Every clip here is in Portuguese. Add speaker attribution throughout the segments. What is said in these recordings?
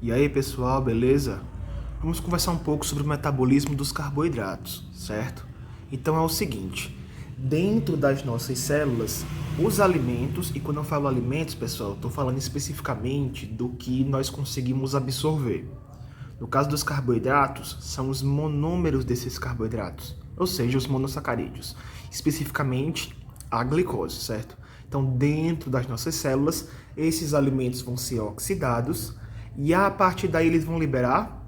Speaker 1: E aí, pessoal, beleza? Vamos conversar um pouco sobre o metabolismo dos carboidratos, certo? Então é o seguinte, dentro das nossas células, os alimentos, e quando eu falo alimentos, pessoal, eu estou falando especificamente do que nós conseguimos absorver. No caso dos carboidratos, são os monômeros desses carboidratos, ou seja, os monossacarídeos, especificamente a glicose, certo? Então, dentro das nossas células, esses alimentos vão ser oxidados e a partir daí eles vão liberar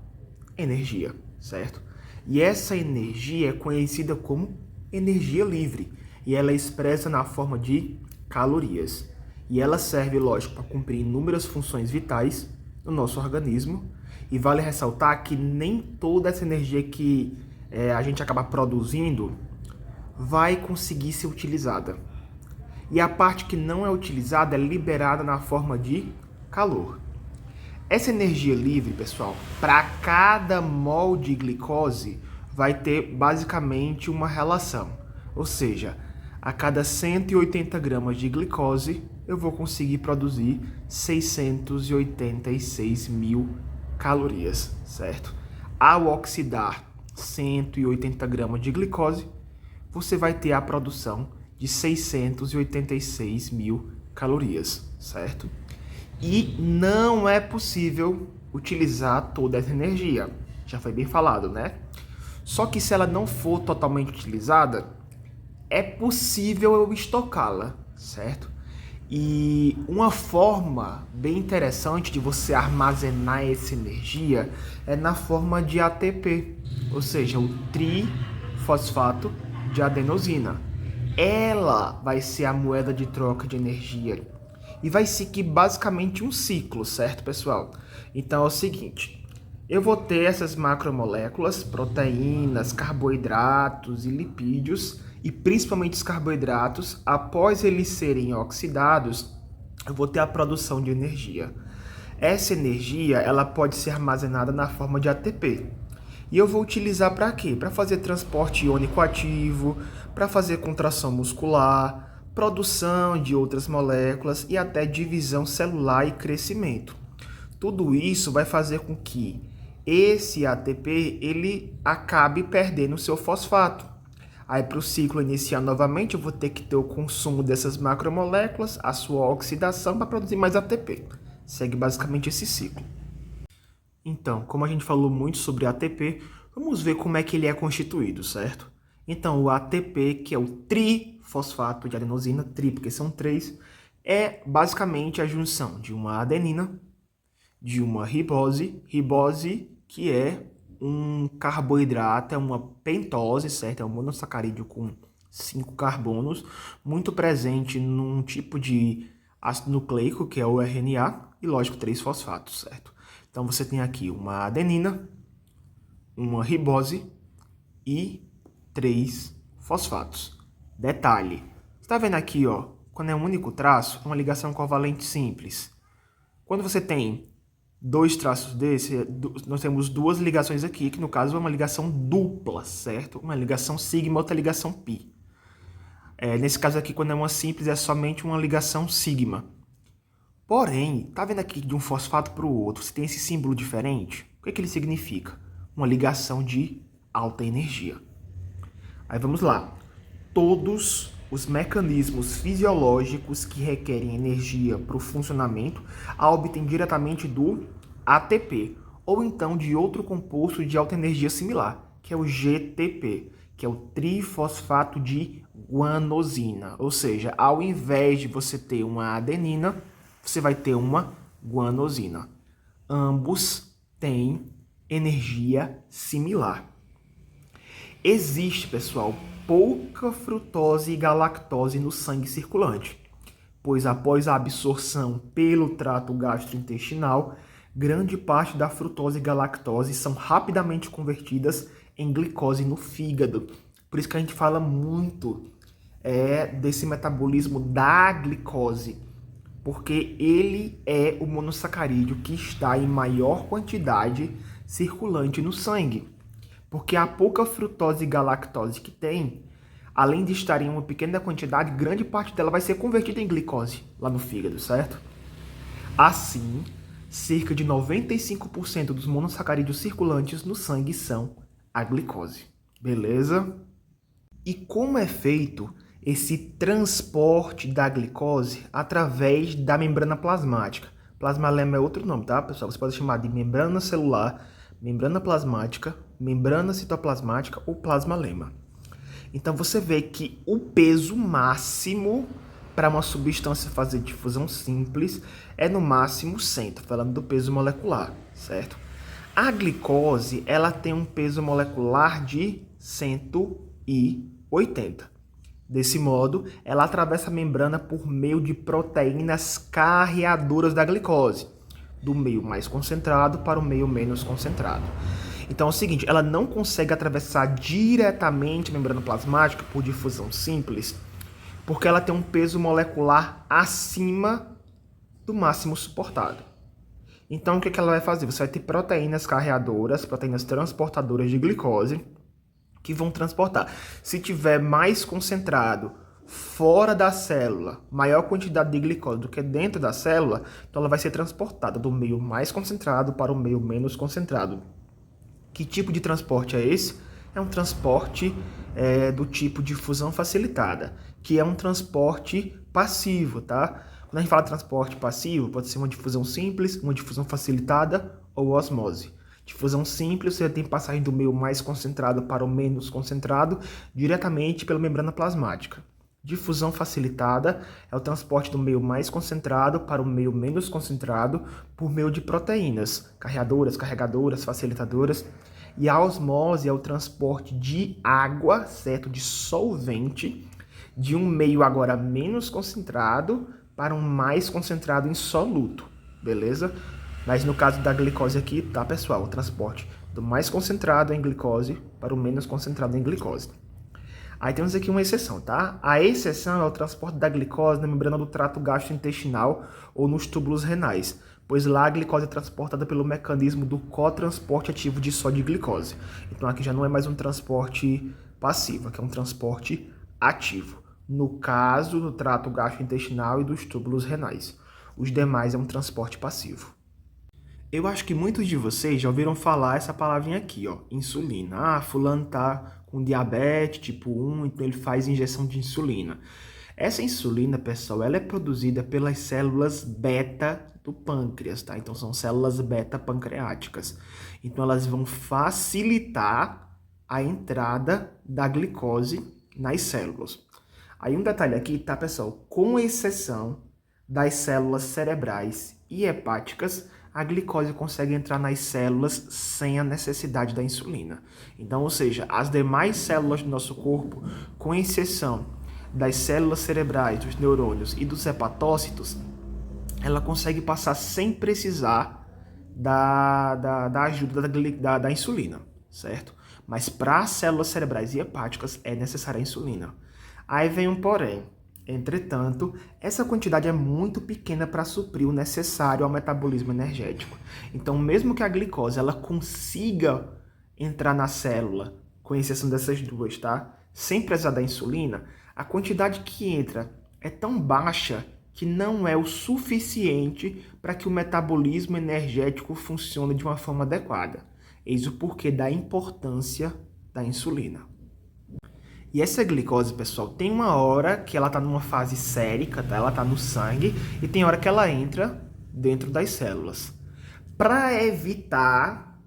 Speaker 1: energia, certo? E essa energia é conhecida como energia livre e ela é expressa na forma de calorias. E ela serve, lógico, para cumprir inúmeras funções vitais no nosso organismo. E vale ressaltar que nem toda essa energia que a gente acaba produzindo vai conseguir ser utilizada. E a parte que não é utilizada é liberada na forma de calor. Essa energia livre, pessoal, para cada mol de glicose vai ter basicamente uma relação. Ou seja, a cada 180 gramas de glicose eu vou conseguir produzir 686 mil calorias, certo? Ao oxidar 180 gramas de glicose, você vai ter a produção de 686 mil calorias, certo? E não é possível utilizar toda essa energia, já foi bem falado, né? Só que se ela não for totalmente utilizada, é possível eu estocá-la, certo? E uma forma bem interessante de você armazenar essa energia é na forma de ATP, ou seja, o trifosfato de adenosina. Ela vai ser a moeda de troca de energia e vai seguir basicamente um ciclo, certo, pessoal? Então é o seguinte, eu vou ter essas macromoléculas, proteínas, carboidratos e lipídios, e principalmente os carboidratos, após eles serem oxidados, eu vou ter a produção de energia. Essa energia, ela pode ser armazenada na forma de ATP. E eu vou utilizar para quê? Para fazer transporte iônico ativo, para fazer contração muscular, produção de outras moléculas e até divisão celular e crescimento. Tudo isso vai fazer com que esse ATP ele acabe perdendo o seu fosfato. Aí para o ciclo iniciar novamente, eu vou ter que ter o consumo dessas macromoléculas, a sua oxidação para produzir mais ATP. Segue basicamente esse ciclo. Então, como a gente falou muito sobre ATP, vamos ver como é que ele é constituído, certo? Então, o ATP, que é o trifosfato de adenosina, porque são três, é basicamente a junção de uma adenina, de uma ribose, que é um carboidrato, é uma pentose, certo? É um monossacarídeo com 5 carbonos, muito presente num tipo de ácido nucleico, que é o RNA, e lógico, 3 fosfatos, certo? Então você tem aqui uma adenina, uma ribose e 3 fosfatos. Detalhe, você está vendo aqui, ó, quando é um único traço, é uma ligação covalente simples. Quando você tem dois traços desse, nós temos duas ligações aqui, que no caso é uma ligação dupla, certo? Uma ligação sigma, outra ligação pi. Nesse caso aqui, quando é uma simples, é somente uma ligação sigma. Porém, tá vendo aqui de um fosfato para o outro, você tem esse símbolo diferente? O que é que ele significa? Uma ligação de alta energia. Aí vamos lá. Todos os mecanismos fisiológicos que requerem energia para o funcionamento a obtêm diretamente do ATP, ou então de outro composto de alta energia similar, que é o GTP, que é o trifosfato de guanosina. Ou seja, ao invés de você ter uma adenina, você vai ter uma guanosina. Ambos têm energia similar. Existe, pessoal, pouca frutose e galactose no sangue circulante, pois após a absorção pelo trato gastrointestinal, grande parte da frutose e galactose são rapidamente convertidas em glicose no fígado. Por isso que a gente fala muito desse metabolismo da glicose, porque ele é o monossacarídeo que está em maior quantidade circulante no sangue. Porque a pouca frutose e galactose que tem, além de estar em uma pequena quantidade, grande parte dela vai ser convertida em glicose lá no fígado, certo? Assim, cerca de 95% dos monossacarídeos circulantes no sangue são a glicose. Beleza? E como é feito esse transporte da glicose através da membrana plasmática? Plasmalema é outro nome, tá, pessoal? Você pode chamar de membrana celular, membrana plasmática, membrana citoplasmática ou plasmalema. Então você vê que o peso máximo para uma substância fazer difusão simples é no máximo 100, falando do peso molecular, certo? A glicose, ela tem um peso molecular de 180. Desse modo, ela atravessa a membrana por meio de proteínas carreadoras da glicose, do meio mais concentrado para o meio menos concentrado. Então é o seguinte, ela não consegue atravessar diretamente a membrana plasmática por difusão simples, porque ela tem um peso molecular acima do máximo suportado. Então o que ela vai fazer? Você vai ter proteínas carreadoras, proteínas transportadoras de glicose, que vão transportar. Se tiver mais concentrado fora da célula, maior quantidade de glicose do que dentro da célula, então ela vai ser transportada do meio mais concentrado para o meio menos concentrado. Que tipo de transporte é esse? É um transporte do tipo difusão facilitada, que é um transporte passivo, tá? Quando a gente fala de transporte passivo, pode ser uma difusão simples, uma difusão facilitada ou osmose. Difusão simples, você tem passagem do meio mais concentrado para o menos concentrado diretamente pela membrana plasmática. Difusão facilitada é o transporte do meio mais concentrado para o meio menos concentrado por meio de proteínas, carregadoras, facilitadoras. E a osmose é o transporte de água, certo? De solvente, de um meio agora menos concentrado para um mais concentrado em soluto, beleza? Mas no caso da glicose aqui, tá, pessoal? O transporte do mais concentrado em glicose para o menos concentrado em glicose. Aí temos aqui uma exceção, tá? A exceção é o transporte da glicose na membrana do trato gastrointestinal ou nos túbulos renais, pois lá a glicose é transportada pelo mecanismo do cotransporte ativo de sódio e glicose. Então aqui já não é mais um transporte passivo, aqui é um transporte ativo. No caso do trato gastrointestinal e dos túbulos renais. Os demais é um transporte passivo. Eu acho que muitos de vocês já ouviram falar essa palavrinha aqui, ó, insulina. Ah, fulano tá com diabetes tipo 1, então ele faz injeção de insulina. Essa insulina, pessoal, ela é produzida pelas células beta do pâncreas, tá? Então são células beta pancreáticas. Então elas vão facilitar a entrada da glicose nas células. Aí um detalhe aqui, tá, pessoal? Com exceção das células cerebrais e hepáticas, a glicose consegue entrar nas células sem a necessidade da insulina. Então, ou seja, as demais células do nosso corpo, com exceção das células cerebrais, dos neurônios e dos hepatócitos, ela consegue passar sem precisar da ajuda da insulina, certo? Mas para as células cerebrais e hepáticas é necessária a insulina. Aí vem um porém. Entretanto, essa quantidade é muito pequena para suprir o necessário ao metabolismo energético. Então, mesmo que a glicose ela consiga entrar na célula, com exceção dessas duas, tá? Sem precisar da insulina, a quantidade que entra é tão baixa que não é o suficiente para que o metabolismo energético funcione de uma forma adequada. Eis o porquê da importância da insulina. E essa glicose, pessoal, tem uma hora que ela está numa fase sérica, tá? Ela está no sangue, e tem hora que ela entra dentro das células. Para evitar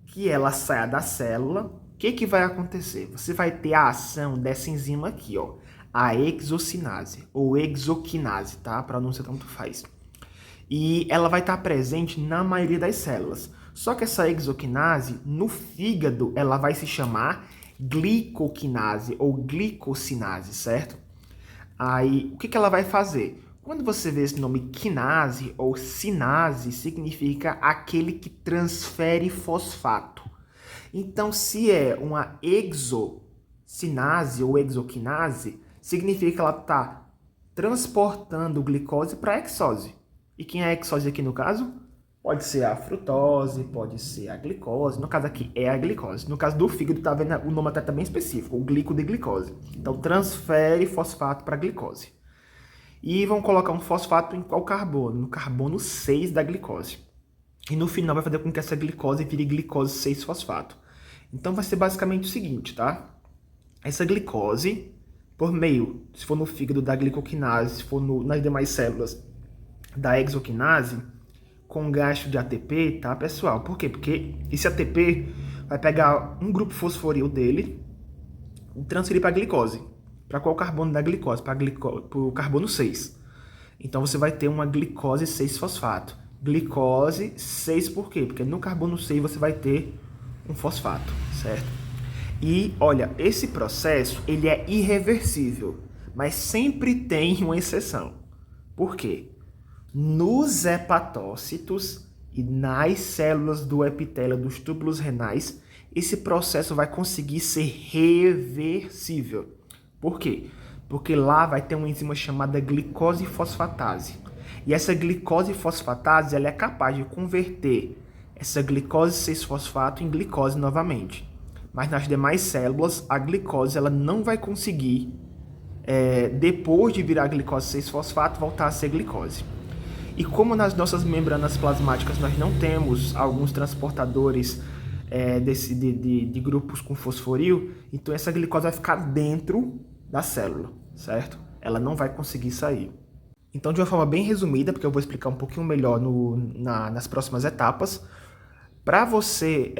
Speaker 1: que ela saia da célula, o que vai acontecer? Você vai ter a ação dessa enzima aqui, ó, a hexocinase, ou hexoquinase, tá? A pronúncia tanto faz. E ela vai estar presente na maioria das células. Só que essa hexoquinase, no fígado, ela vai se chamar glicoquinase ou glicosinase, certo? Aí, o que ela vai fazer? Quando você vê esse nome quinase ou sinase, significa aquele que transfere fosfato. Então, se é uma hexocinase ou hexoquinase, significa que ela está transportando glicose para a hexose. E quem é a hexose aqui no caso? Pode ser a frutose, pode ser a glicose. No caso aqui é a glicose. No caso do fígado, tá vendo o nome até tá bem específico, o glicose. Então, transfere fosfato para a glicose. E vão colocar um fosfato em qual carbono? No carbono 6 da glicose. e no final vai fazer com que essa glicose vire glicose 6-fosfato. Então vai ser basicamente o seguinte, tá? Essa glicose, por meio, se for no fígado, da glicoquinase, se for nas demais células, da exoquinase, com gasto de ATP, tá, pessoal? Por quê? Porque esse ATP vai pegar um grupo fosforil dele e transferir para a glicose. Para qual carbono da glicose? Para o carbono 6. Então você vai ter uma glicose 6-fosfato. Glicose 6 por quê? Porque no carbono 6 você vai ter um fosfato, certo? E olha, esse processo ele é irreversível, mas sempre tem uma exceção. Por quê? Nos hepatócitos e nas células do epitélio dos túbulos renais, esse processo vai conseguir ser reversível. Por quê? Porque lá vai ter uma enzima chamada glicose fosfatase. E essa glicose fosfatase ela é capaz de converter essa glicose 6-fosfato em glicose novamente. Mas nas demais células, a glicose ela não vai conseguir, depois de virar glicose 6-fosfato, voltar a ser glicose. E como nas nossas membranas plasmáticas nós não temos alguns transportadores de grupos com fosforil, então essa glicose vai ficar dentro da célula, certo? Ela não vai conseguir sair. Então, de uma forma bem resumida, porque eu vou explicar um pouquinho melhor nas próximas etapas, para você,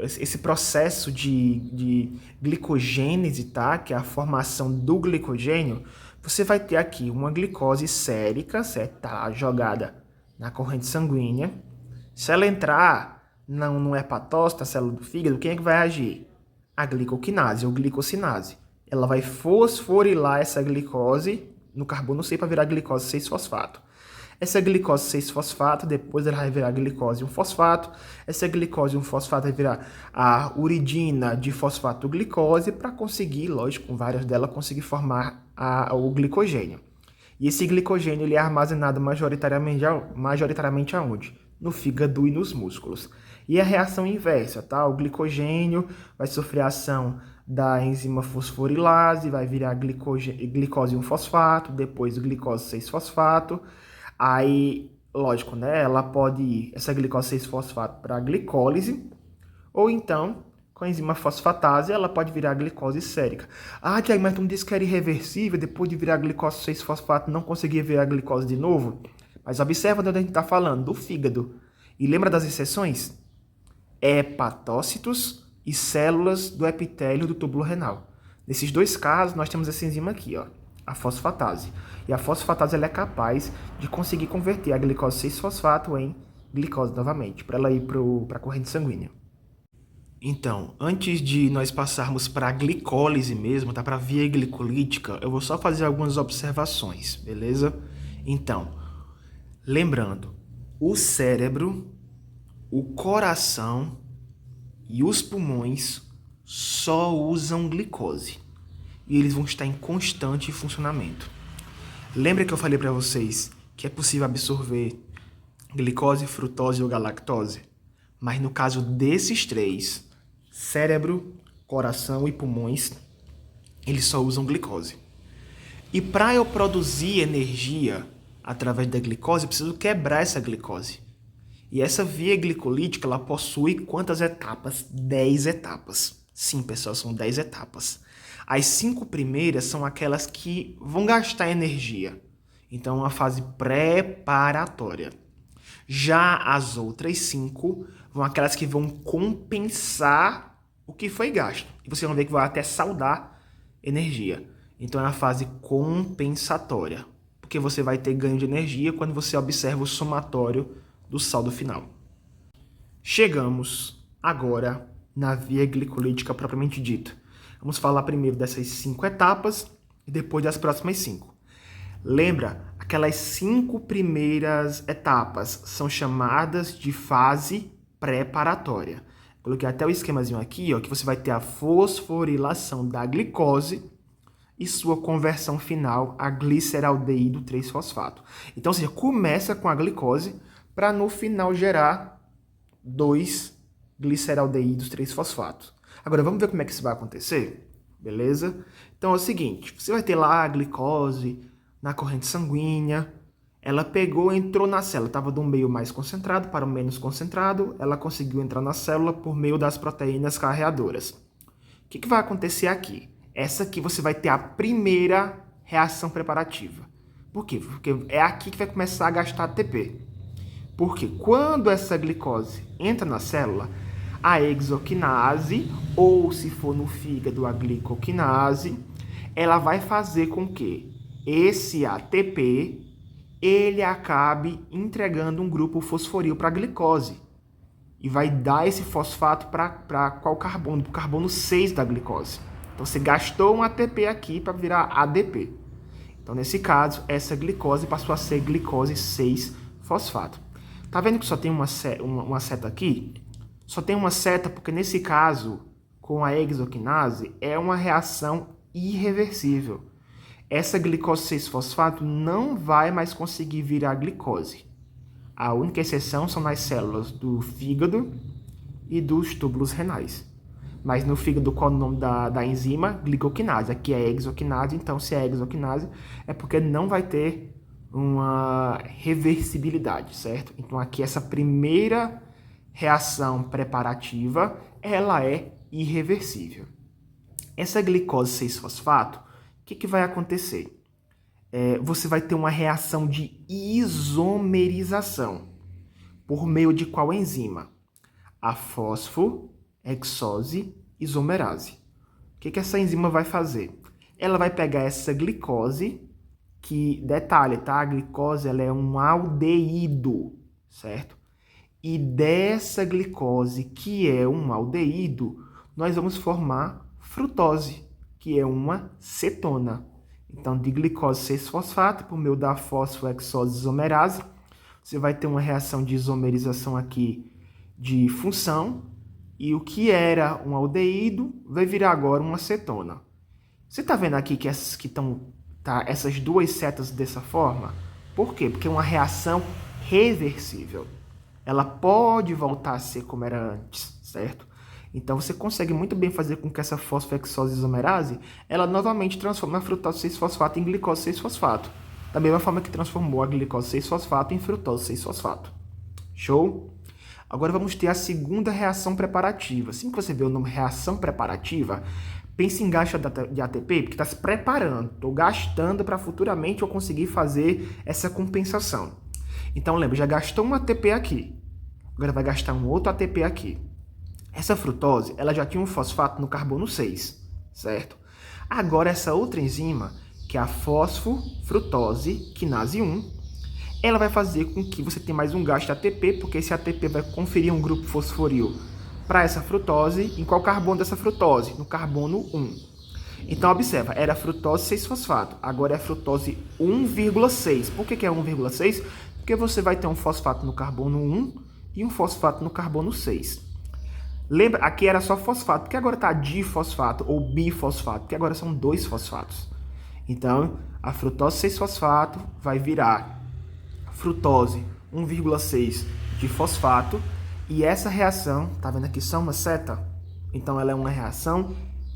Speaker 1: esse processo de glicogênese, tá? Que é a formação do glicogênio, você vai ter aqui uma glicose sérica, certo? Tá jogada na corrente sanguínea. Se ela entrar no hepatócito, a célula do fígado, quem é que vai agir? A glicoquinase ou glicosinase. Ela vai fosforilar essa glicose no carbono 6 para virar glicose 6-fosfato. Essa glicose 6-fosfato, depois ela vai virar glicose 1-fosfato. Essa glicose 1-fosfato vai virar a uridina de fosfato-glicose para conseguir, lógico, com várias delas, conseguir formar o glicogênio. E esse glicogênio ele é armazenado majoritariamente aonde? No fígado e nos músculos. E a reação inversa, tá? O glicogênio vai sofrer a ação da enzima fosforilase, vai virar glicose 1-fosfato, depois glicose 6-fosfato. Aí, lógico, né? Ela pode ir, essa glicose 6-fosfato, para a glicólise, ou então, com a enzima fosfatase, ela pode virar glicose sérica. Ah, Tiago, mas tu me disse que era irreversível, depois de virar glicose 6-fosfato, não conseguia virar glicose de novo? Mas observa de onde a gente está falando, do fígado. E lembra das exceções? Hepatócitos e células do epitélio do túbulo renal. Nesses dois casos, nós temos essa enzima aqui, ó, a fosfatase. E a fosfatase ela é capaz de conseguir converter a glicose 6-fosfato em glicose novamente, para ela ir para a corrente sanguínea. Então, antes de nós passarmos para a glicólise mesmo, tá? Para a via glicolítica, eu vou só fazer algumas observações, beleza? Então, lembrando, o cérebro, o coração e os pulmões só usam glicose. E eles vão estar em constante funcionamento. Lembra que eu falei para vocês que é possível absorver glicose, frutose ou galactose? Mas no caso desses três, cérebro, coração e pulmões, eles só usam glicose. E para eu produzir energia através da glicose, eu preciso quebrar essa glicose. E essa via glicolítica, ela possui quantas etapas? 10 etapas. Sim, pessoal, são 10 etapas. As 5 primeiras são aquelas que vão gastar energia. Então, é uma fase preparatória. Já as outras 5 vão aquelas que vão compensar o que foi gasto. E você vai ver que vai até saldar energia. Então, é a fase compensatória. Porque você vai ter ganho de energia quando você observa o somatório do saldo final. Chegamos agora na via glicolítica propriamente dita. Vamos falar primeiro dessas 5 etapas e depois das próximas 5. Lembra, aquelas 5 primeiras etapas são chamadas de fase preparatória. Coloquei até o esquemazinho aqui, ó, que você vai ter a fosforilação da glicose e sua conversão final a gliceraldeído 3-fosfato. Então, ou seja, começa com a glicose para no final gerar 2 gliceraldeídos 3-fosfato. Agora, vamos ver como é que isso vai acontecer? Beleza? Então, é o seguinte, você vai ter lá a glicose na corrente sanguínea, Ela pegou, entrou na célula, estava do meio mais concentrado para o menos concentrado, ela conseguiu entrar na célula por meio das proteínas carreadoras. O que vai acontecer aqui? Essa aqui você vai ter a primeira reação preparativa. Por quê? Porque é aqui que vai começar a gastar ATP. Porque quando essa glicose entra na célula, a hexoquinase, ou se for no fígado a glicoquinase, ela vai fazer com que esse ATP ele acabe entregando um grupo fosforil para a glicose. E vai dar esse fosfato para qual carbono? Para o carbono 6 da glicose. Então, você gastou um ATP aqui para virar ADP. Então, nesse caso, essa glicose passou a ser glicose 6-fosfato. Tá vendo que só tem uma seta aqui? Só tem uma seta porque, nesse caso, com a hexoquinase, é uma reação irreversível. Essa glicose 6-fosfato não vai mais conseguir virar glicose. A única exceção são nas células do fígado e dos túbulos renais. Mas no fígado, qual é o nome da enzima? Glicoquinase. Aqui é hexoquinase, então se é hexoquinase é porque não vai ter uma reversibilidade, certo? Então aqui essa primeira reação preparativa, ela é irreversível. Essa glicose 6-fosfato, o que vai acontecer? Você vai ter uma reação de isomerização. Por meio de qual enzima? A fosfohexose isomerase. O que essa enzima vai fazer? Ela vai pegar essa glicose, que, detalhe, tá? A glicose ela é um aldeído, certo? E dessa glicose, que é um aldeído, nós vamos formar frutose, que é uma cetona. Então, de glicose 6-fosfato, por meio da fosfohexose isomerase, você vai ter uma reação de isomerização aqui de função, e o que era um aldeído vai virar agora uma cetona. Você está vendo aqui que essas que estão, essas duas setas dessa forma? Por quê? Porque é uma reação reversível. Ela pode voltar a ser como era antes, certo? Então, você consegue muito bem fazer com que essa fosfohexose isomerase, ela novamente transforme a frutose 6-fosfato em glicose 6-fosfato. Da mesma forma que transformou a glicose 6-fosfato em frutose 6-fosfato. Show? Agora vamos ter a segunda reação preparativa. Assim que você vê o nome reação preparativa, pense em gasto de ATP, porque está se preparando. Estou gastando para futuramente eu conseguir fazer essa compensação. Então, lembra, já gastou um ATP aqui. Agora vai gastar um outro ATP aqui. Essa frutose, ela já tinha um fosfato no carbono 6, certo? Agora, essa outra enzima, que é a fosfofrutose quinase 1, ela vai fazer com que você tenha mais um gasto de ATP, porque esse ATP vai conferir um grupo fosforil para essa frutose. Em qual carbono dessa frutose? No carbono 1. Então, observa, era frutose 6-fosfato, agora é frutose 1,6. Por que é 1,6? Porque você vai ter um fosfato no carbono 1 e um fosfato no carbono 6. Lembra, aqui era só fosfato, porque agora está difosfato ou bifosfato, porque agora são 2 fosfatos. Então, a frutose 6-fosfato vai virar frutose 1,6 de fosfato, e essa reação, tá vendo aqui só uma seta? Então, ela é uma reação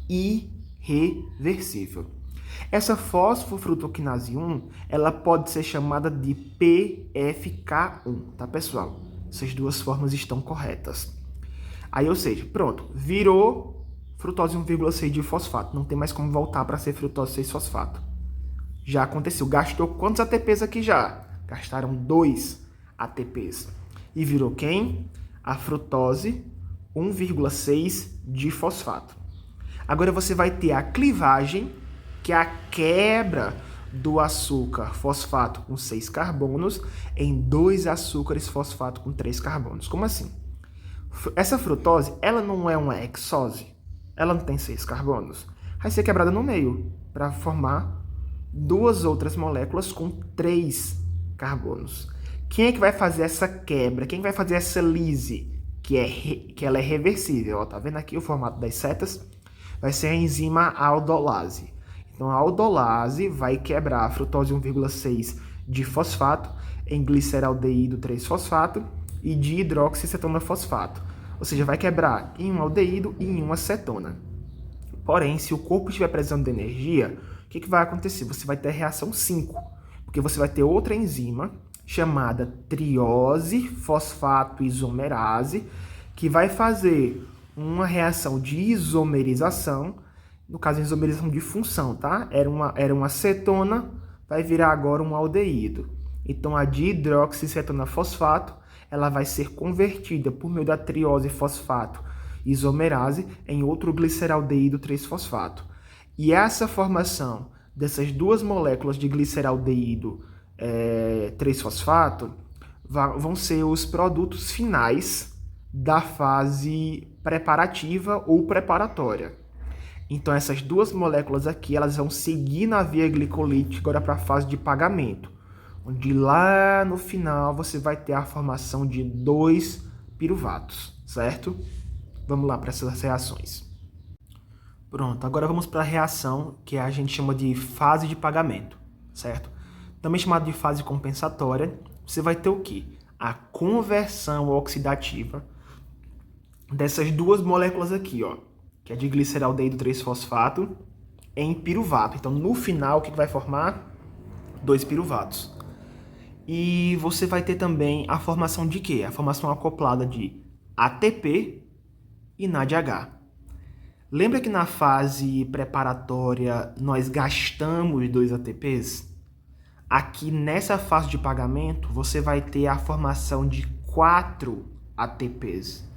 Speaker 1: irreversível. Essa fosfofrutoquinase 1, ela pode ser chamada de PFK1, tá, pessoal? Essas duas formas estão corretas. Aí, ou seja, pronto, virou frutose 1,6 de fosfato. Não tem mais como voltar para ser frutose 6-fosfato. Já aconteceu. Gastou quantos ATPs aqui já? Gastaram 2 ATPs. E virou quem? A frutose 1,6 de fosfato. Agora você vai ter a clivagem, que é a quebra do açúcar fosfato com 6 carbonos em 2 açúcares fosfato com 3 carbonos. Como assim? Essa frutose, ela não é uma hexose? Ela não tem 6 carbonos? Vai ser quebrada no meio para formar 2 outras moléculas com 3 carbonos. Quem é que vai fazer essa quebra? Quem vai fazer essa lise? Que ela é reversível. Ó, tá vendo aqui o formato das setas? Vai ser a enzima aldolase. Então, a aldolase vai quebrar a frutose 1,6 de fosfato em gliceraldeído 3-fosfato e de hidroxicetona fosfato. Ou seja, vai quebrar em um aldeído e em uma cetona. Porém, se o corpo estiver precisando de energia, o que vai acontecer? Você vai ter a reação 5, Porque você vai ter outra enzima chamada triose fosfato isomerase, que vai fazer uma reação de isomerização, no caso, isomerização de função, tá? Era uma cetona, vai virar agora um aldeído. Então, a dihidroxicetona fosfato, ela vai ser convertida por meio da triose fosfato isomerase em outro gliceraldeído 3-fosfato. E essa formação dessas duas moléculas de gliceraldeído 3-fosfato vão ser os produtos finais da fase preparativa ou preparatória. Então, essas duas moléculas aqui, elas vão seguir na via glicolítica agora para a fase de pagamento, onde lá no final você vai ter a formação de 2 piruvatos, certo? Vamos lá para essas reações. Pronto, agora vamos para a reação que a gente chama de fase de pagamento, certo? Também chamada de fase compensatória. Você vai ter o quê? A conversão oxidativa dessas duas moléculas aqui, ó, que é de gliceraldeído 3-fosfato em piruvato. Então, no final, o que vai formar? 2 piruvatos. E você vai ter também a formação de quê? A formação acoplada de ATP e NADH. Lembra que na fase preparatória nós gastamos 2 ATPs? Aqui nessa fase de pagamento você vai ter a formação de 4 ATPs.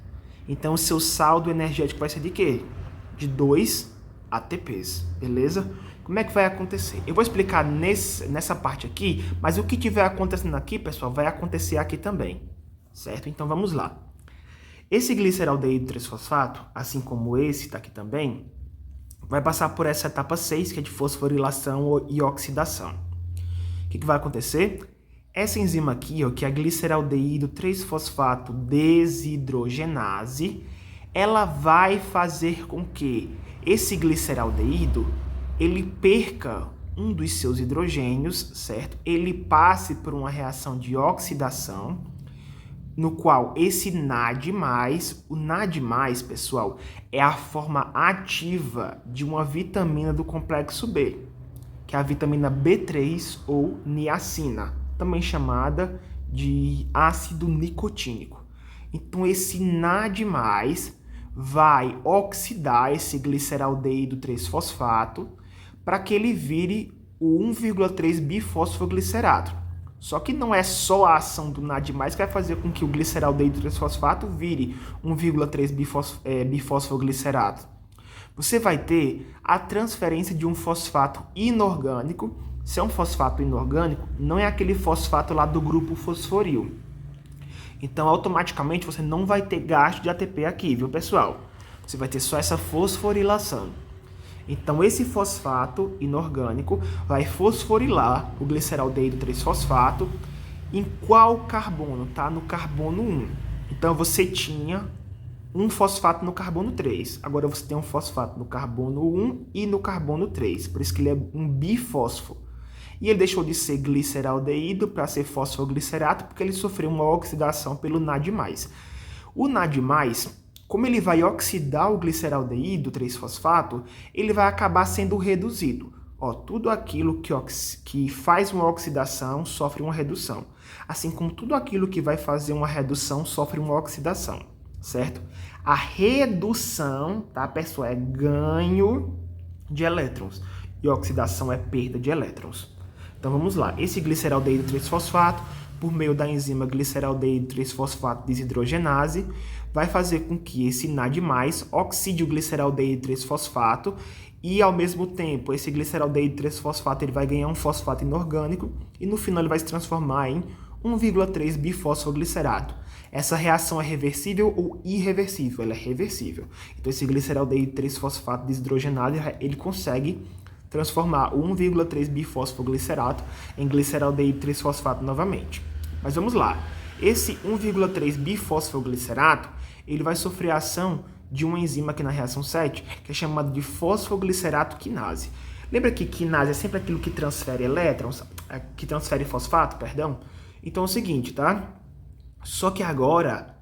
Speaker 1: Então o seu saldo energético vai ser de quê? De 2 ATPs, beleza? Como é que vai acontecer? Eu vou explicar nessa parte aqui, mas o que estiver acontecendo aqui, pessoal, vai acontecer aqui também, certo? Então vamos lá. Esse gliceraldeído 3-fosfato, assim como esse está aqui também, vai passar por essa etapa 6, que é de fosforilação e oxidação. O que vai acontecer? Essa enzima aqui, ó, que é a gliceraldeído 3-fosfato desidrogenase, ela vai fazer com que esse gliceraldeído ele perca um dos seus hidrogênios, certo? Ele passe por uma reação de oxidação, no qual esse NAD+, o NAD+, pessoal, é a forma ativa de uma vitamina do complexo B, que é a vitamina B3 ou niacina, também chamada de ácido nicotínico. Então, esse NAD+, vai oxidar esse gliceraldeído 3-fosfato para que ele vire o 1,3-bifosfoglicerato. Só que não é só a ação do NAD+, que vai fazer com que o gliceraldeído 3-fosfato vire 1,3-bifosfoglicerato. Você vai ter a transferência de um fosfato inorgânico. Se é um fosfato inorgânico, não é aquele fosfato lá do grupo fosforil. Então, automaticamente, você não vai ter gasto de ATP aqui, viu, pessoal? Você vai ter só essa fosforilação. Então, esse fosfato inorgânico vai fosforilar o gliceraldeído 3-fosfato em qual carbono? Tá? No carbono 1. Então, você tinha um fosfato no carbono 3. Agora, você tem um fosfato no carbono 1 e no carbono 3. Por isso que ele é um bifósforo. E ele deixou de ser gliceraldeído para ser fosfoglicerato porque ele sofreu uma oxidação pelo NAD+. O NAD+, como ele vai oxidar o gliceraldeído 3-fosfato, ele vai acabar sendo reduzido. Ó, tudo aquilo que faz uma oxidação sofre uma redução. Assim como tudo aquilo que vai fazer uma redução sofre uma oxidação, certo? A redução, tá, pessoal, é ganho de elétrons. E a oxidação é perda de elétrons. Então vamos lá. Esse gliceraldeído 3-fosfato, por meio da enzima gliceraldeído 3-fosfato desidrogenase, vai fazer com que esse NAD+, oxide o gliceraldeído 3-fosfato e, ao mesmo tempo, esse gliceraldeído 3-fosfato ele vai ganhar um fosfato inorgânico e, no final, ele vai se transformar em 1,3-bifosfoglicerato. Essa reação é reversível ou irreversível? Ela é reversível. Então, esse gliceraldeído 3-fosfato desidrogenase, ele consegue transformar o 1,3-bifosfoglicerato em gliceraldeído 3-fosfato novamente. Mas vamos lá. Esse 1,3-bifosfoglicerato, ele vai sofrer a ação de uma enzima aqui na reação 7, que é chamada de fosfoglicerato quinase. Lembra que quinase é sempre aquilo que transfere elétrons, que transfere fosfato, perdão? Então é o seguinte, tá? Só que agora,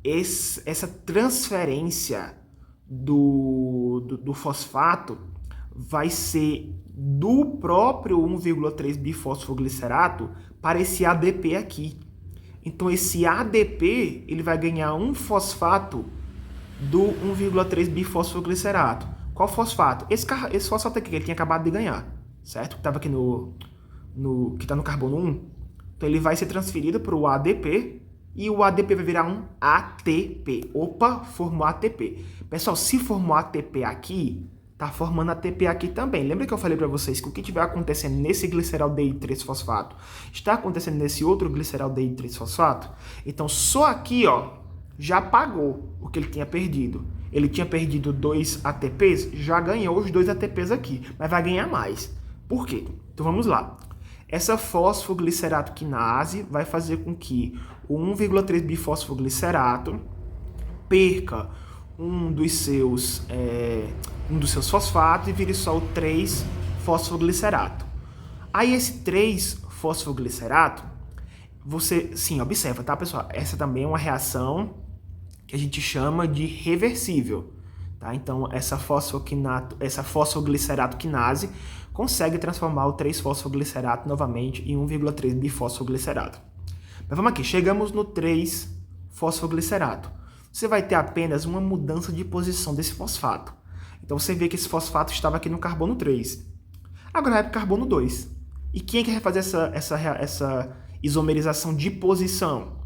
Speaker 1: essa transferência do fosfato vai ser do próprio 1,3 bifosfoglicerato para esse ADP aqui. Então esse ADP ele vai ganhar um fosfato do 1,3 bifosfoglicerato. Qual fosfato? Esse fosfato aqui que ele tinha acabado de ganhar, certo? Que estava aqui que está no carbono 1. Então ele vai ser transferido para o ADP e o ADP vai virar um ATP. Opa, formou ATP. Pessoal, se formou ATP aqui, tá formando ATP aqui também. Lembra que eu falei para vocês que o que estiver acontecendo nesse gliceraldeído-3-fosfato está acontecendo nesse outro gliceraldeído-3-fosfato? Então só aqui, ó, já pagou o que ele tinha perdido. Ele tinha perdido 2 ATPs, já ganhou os 2 ATPs aqui, mas vai ganhar mais. Por quê? Então vamos lá. Essa fosfoglicerato quinase vai fazer com que o 1,3 bifosfoglicerato perca um dos seus fosfatos e vire só o 3-fosfoglicerato. Aí esse 3-fosfoglicerato, você, sim, observa, tá, pessoal? Essa também é uma reação que a gente chama de reversível, tá? Então, essa fosfoglicerato quinase consegue transformar o 3-fosfoglicerato novamente em 1,3 bifosfoglicerato. Mas vamos aqui, chegamos no 3-fosfoglicerato. Você vai ter apenas uma mudança de posição desse fosfato. Então, você vê que esse fosfato estava aqui no carbono 3. Agora vai para o carbono 2. E quem é que vai fazer essa isomerização de posição?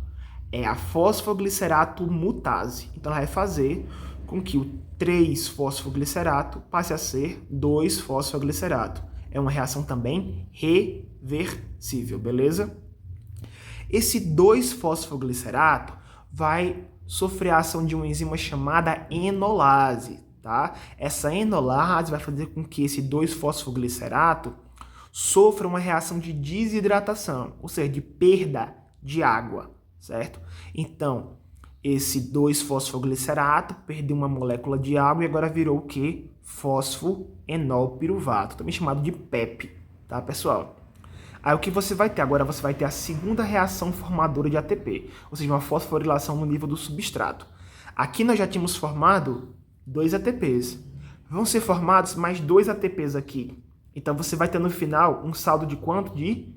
Speaker 1: É a fosfoglicerato mutase. Então, ela vai fazer com que o 3-fosfoglicerato passe a ser 2-fosfoglicerato. É uma reação também reversível, beleza? Esse 2-fosfoglicerato vai sofrer a ação de uma enzima chamada enolase, tá? Essa enolase vai fazer com que esse 2-fosfoglicerato sofra uma reação de desidratação, ou seja, de perda de água, certo? Então, esse 2-fosfoglicerato perdeu uma molécula de água e agora virou o quê? Fosfoenolpiruvato, também chamado de PEP, tá, pessoal? Aí o que você vai ter? Agora você vai ter a segunda reação formadora de ATP, ou seja, uma fosforilação no nível do substrato. Aqui nós já tínhamos formado 2 ATPs. Vão ser formados mais 2 ATPs aqui. Então você vai ter no final um saldo de quanto? De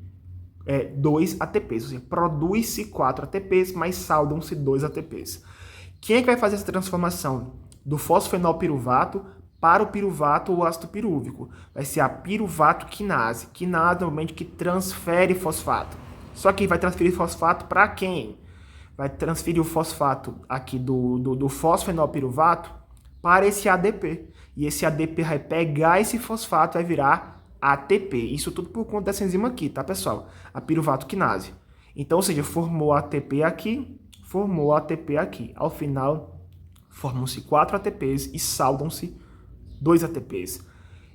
Speaker 1: 2 ATPs, ou seja, produz-se 4 ATPs, mas saldam-se 2 ATPs. Quem é que vai fazer essa transformação do fosfenolpiruvato para o piruvato ou ácido pirúvico? Vai ser a piruvato quinase. Quinase, normalmente, que transfere fosfato. Só que vai transferir fosfato para quem? Vai transferir o fosfato aqui do fosfenolpiruvato para esse ADP. E esse ADP vai pegar esse fosfato e vai virar ATP. Isso tudo por conta dessa enzima aqui, tá, pessoal? A piruvato quinase. Então, ou seja, formou ATP aqui, formou ATP aqui. Ao final, formam-se 4 ATPs e saldam-se 2 ATPs.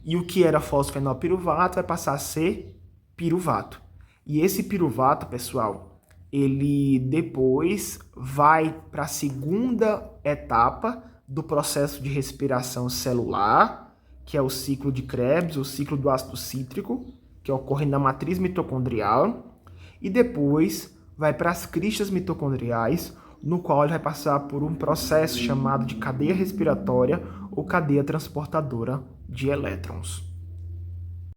Speaker 1: E o que era fosfenolpiruvato vai passar a ser piruvato. E esse piruvato, pessoal, ele depois vai para a segunda etapa do processo de respiração celular, que é o ciclo de Krebs, o ciclo do ácido cítrico, que ocorre na matriz mitocondrial, e depois vai para as cristas mitocondriais, no qual ele vai passar por um processo chamado de cadeia respiratória ou cadeia transportadora de elétrons.